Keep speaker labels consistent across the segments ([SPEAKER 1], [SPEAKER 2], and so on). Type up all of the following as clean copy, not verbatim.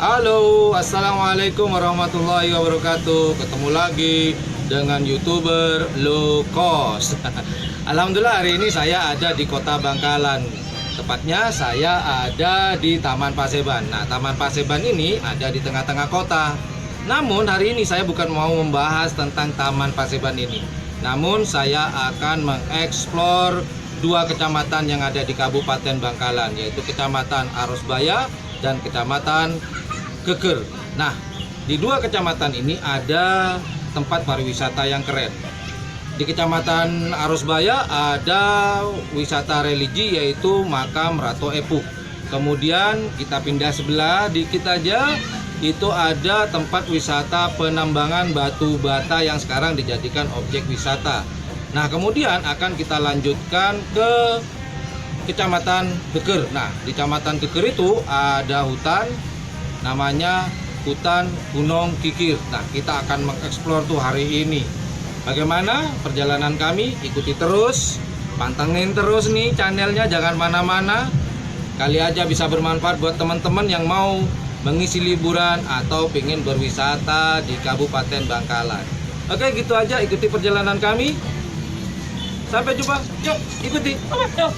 [SPEAKER 1] Halo, assalamualaikum warahmatullahi wabarakatuh. Ketemu lagi dengan youtuber low cost. Alhamdulillah hari ini saya ada di kota Bangkalan. Tepatnya saya ada di Taman Paseban. Nah, Taman Paseban ini ada di tengah-tengah kota. Namun hari ini saya bukan mau membahas tentang Taman Paseban ini. Namun saya akan mengeksplor dua kecamatan yang ada di Kabupaten Bangkalan, yaitu Kecamatan Arosbaya dan Kecamatan Keker. Nah, di dua kecamatan ini ada tempat pariwisata yang keren. Di Kecamatan Arosbaya ada wisata religi yaitu Makam Ratu Epuk. Kemudian kita pindah sebelah dikit aja, itu ada tempat wisata penambangan batu bata yang sekarang dijadikan objek wisata. Nah, kemudian akan kita lanjutkan ke Kecamatan Keker. Nah, di Kecamatan Keker itu ada hutan namanya Hutan Gunung Kikir. Nah, kita akan mengeksplor tuh hari ini. Bagaimana perjalanan kami? Ikuti terus, pantengin terus nih channelnya, jangan mana-mana. Kali aja bisa bermanfaat buat teman-teman yang mau mengisi liburan atau pengen berwisata di Kabupaten Bangkalan. Oke, gitu aja, ikuti perjalanan kami. Sampai jumpa. Yuk, ikuti. Yuk.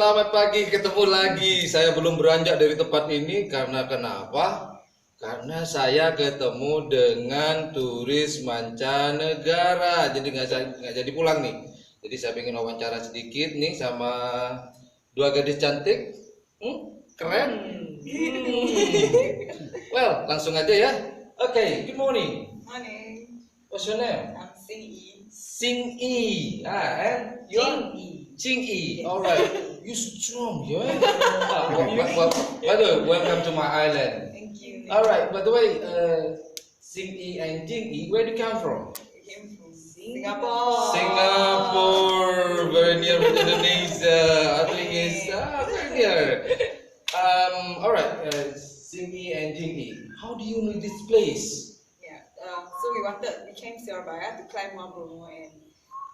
[SPEAKER 1] selamat pagi, ketemu lagi. Saya belum beranjak dari tempat ini karena kenapa? Karena saya ketemu dengan turis mancanegara, jadi nggak jadi pulang nih. Jadi saya ingin wawancara sedikit nih sama dua gadis cantik, keren. Well, langsung aja ya. Okay, good morning.
[SPEAKER 2] Morning.
[SPEAKER 1] What's your name?
[SPEAKER 2] I'm Sing Yi.
[SPEAKER 1] Sing Yi. And you?
[SPEAKER 2] Jing Yi.
[SPEAKER 1] Ching Yi. All right. You strong, yeah. By the way, welcome to my island.
[SPEAKER 2] Thank you.
[SPEAKER 1] All right. By the way, Sing Yi and Jing Yi, where do you come from?
[SPEAKER 2] We came from Singapore.
[SPEAKER 1] Singapore, very near with Indonesia. I think it's very near. All right. Sing Yi and Jing Yi, how do you know this place?
[SPEAKER 2] Yeah. So we came Surabaya to climb Mount Bromo and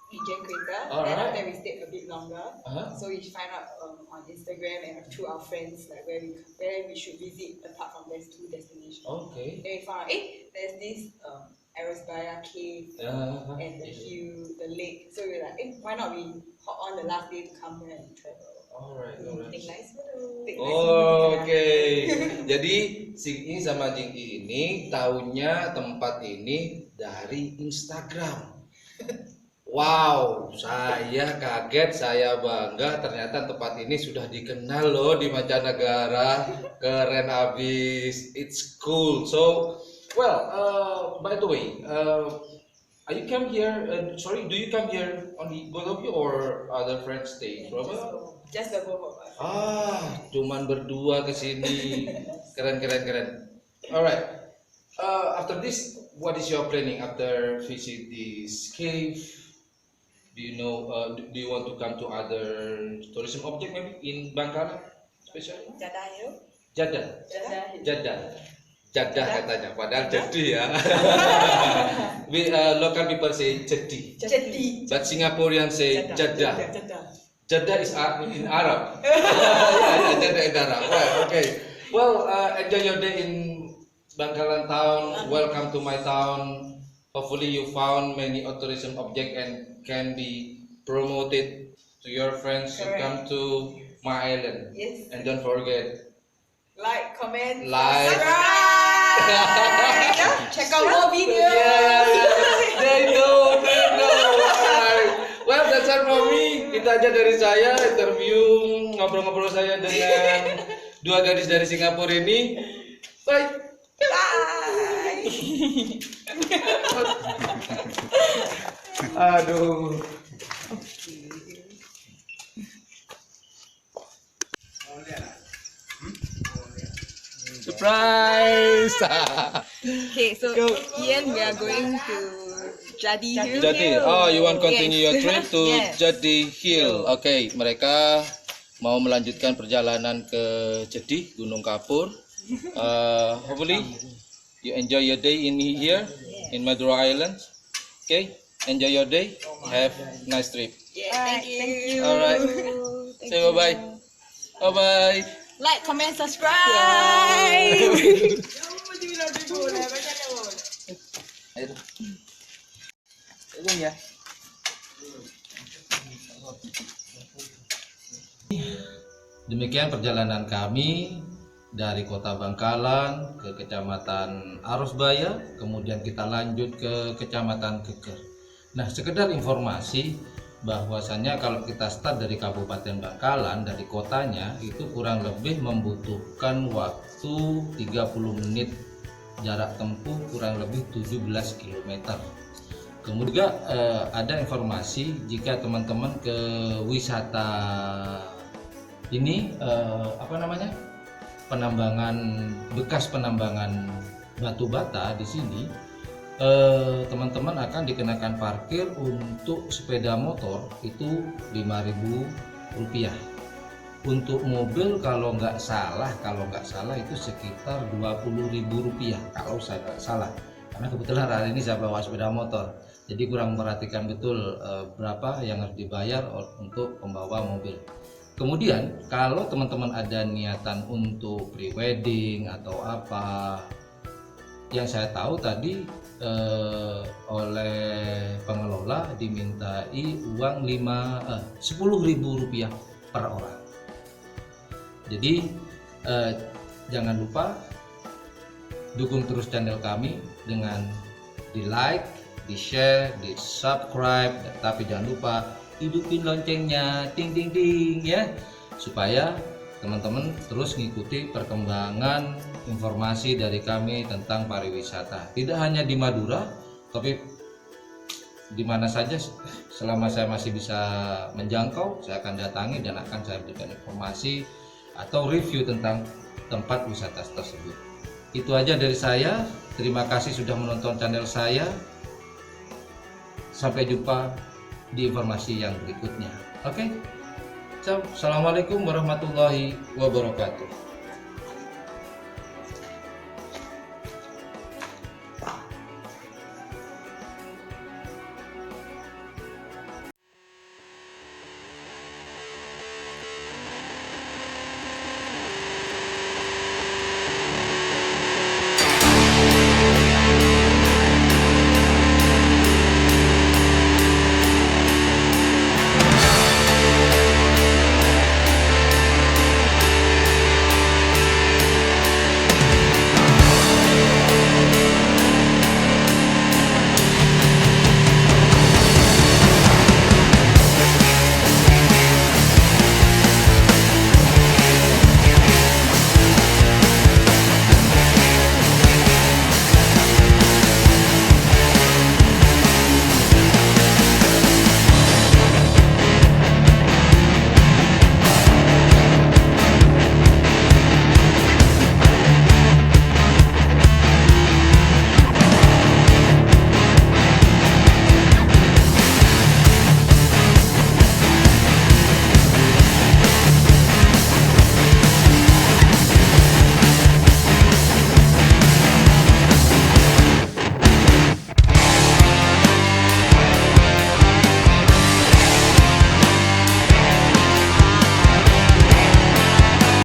[SPEAKER 2] Ijen Crater.
[SPEAKER 1] All
[SPEAKER 2] Then
[SPEAKER 1] right.
[SPEAKER 2] after we stayed a bit longer.
[SPEAKER 1] Uh-huh.
[SPEAKER 2] So we find out on Instagram and through our friends like where we should visit apart from these two destinations.
[SPEAKER 1] Okay.
[SPEAKER 2] Then we found out, there's this Arosbaya cave and the hill, the lake. So we were like, why not we hop on the last day to come here and travel?
[SPEAKER 1] Alright,
[SPEAKER 2] Take nice photo.
[SPEAKER 1] Oke. Jadi Sing Yi sama Jing Yi ini taunya tempat ini dari Instagram. Wow, saya kaget, saya bangga. Ternyata tempat ini sudah dikenal loh di mancanegara. Keren abis. It's cool. So, well, by the way, are you come here? Do you come here only both of you or other friends stay?
[SPEAKER 2] Just the both of us.
[SPEAKER 1] Cuman berdua ke sini. Keren. Alright. After this, what is your planning after visit this cave? Do you know? Do you want to come to other tourism object maybe in Bangkalan, especially?
[SPEAKER 2] Jadah Hill.
[SPEAKER 1] Jadah katanya. Padahal jadi ya. Local people say jadi. But Singaporean say Jadah. Jadah is in Arab. Yeah, Jadah in Arab. Right, okay. Well, enjoy your day in Bangkalan town. Welcome to my town. Hopefully you found many tourism object and can be promoted to your friends to come to my island.
[SPEAKER 2] Yes.
[SPEAKER 1] And don't forget,
[SPEAKER 2] Like, comment,
[SPEAKER 1] Like.
[SPEAKER 2] subscribe. Check out more videos.
[SPEAKER 1] They know. Alright. Well, that's all for me. Kita aja dari saya interview ngobrol-ngobrol saya dengan dua gadis dari Singapura ini. Bye.
[SPEAKER 2] Bye.
[SPEAKER 1] Aduh. Surprise.
[SPEAKER 2] Okay, so Ian, we are going to Jadi Hill.
[SPEAKER 1] Jadi, you want continue your trip to
[SPEAKER 2] Yes.
[SPEAKER 1] Jadi Hill. Oke, mereka mau melanjutkan perjalanan ke Jadi, Gunung Kapur. Hopefully you enjoy your day in here in Madura Island. Okay, enjoy your day. Have nice trip.
[SPEAKER 2] Yeah, thank you.
[SPEAKER 1] Alright. Say bye-bye. Bye-bye.
[SPEAKER 2] Like, comment, subscribe.
[SPEAKER 1] Demikian perjalanan kami dari Kota Bangkalan ke Kecamatan Arosbaya, kemudian kita lanjut ke Kecamatan Keker. Nah, sekedar informasi bahwasanya kalau kita start dari Kabupaten Bangkalan, dari kotanya itu kurang lebih membutuhkan waktu 30 menit, jarak tempuh kurang lebih 17 km. Kemudian ada informasi jika teman-teman ke wisata ini bekas penambangan batu bata di sini, teman-teman akan dikenakan parkir untuk sepeda motor itu Rp5.000. Untuk mobil kalau nggak salah itu sekitar Rp20.000 kalau saya nggak salah. Karena kebetulan hari ini saya bawa sepeda motor, jadi kurang memperhatikan betul berapa yang harus dibayar untuk pembawa mobil. Kemudian kalau teman-teman ada niatan untuk pre-wedding atau apa, yang saya tahu tadi oleh pengelola dimintai uang Rp10.000 per orang. Jadi jangan lupa dukung terus channel kami dengan di like, di share, di subscribe, tapi jangan lupa hidupin loncengnya, ting ting ting ya, supaya teman-teman terus ngikuti perkembangan informasi dari kami tentang pariwisata. Tidak hanya di Madura, tapi di mana saja selama saya masih bisa menjangkau, saya akan datangi dan akan saya berikan informasi atau review tentang tempat wisata tersebut. Itu aja dari saya. Terima kasih sudah menonton channel saya. Sampai jumpa di informasi yang berikutnya. Oke. Assalamualaikum warahmatullahi wabarakatuh.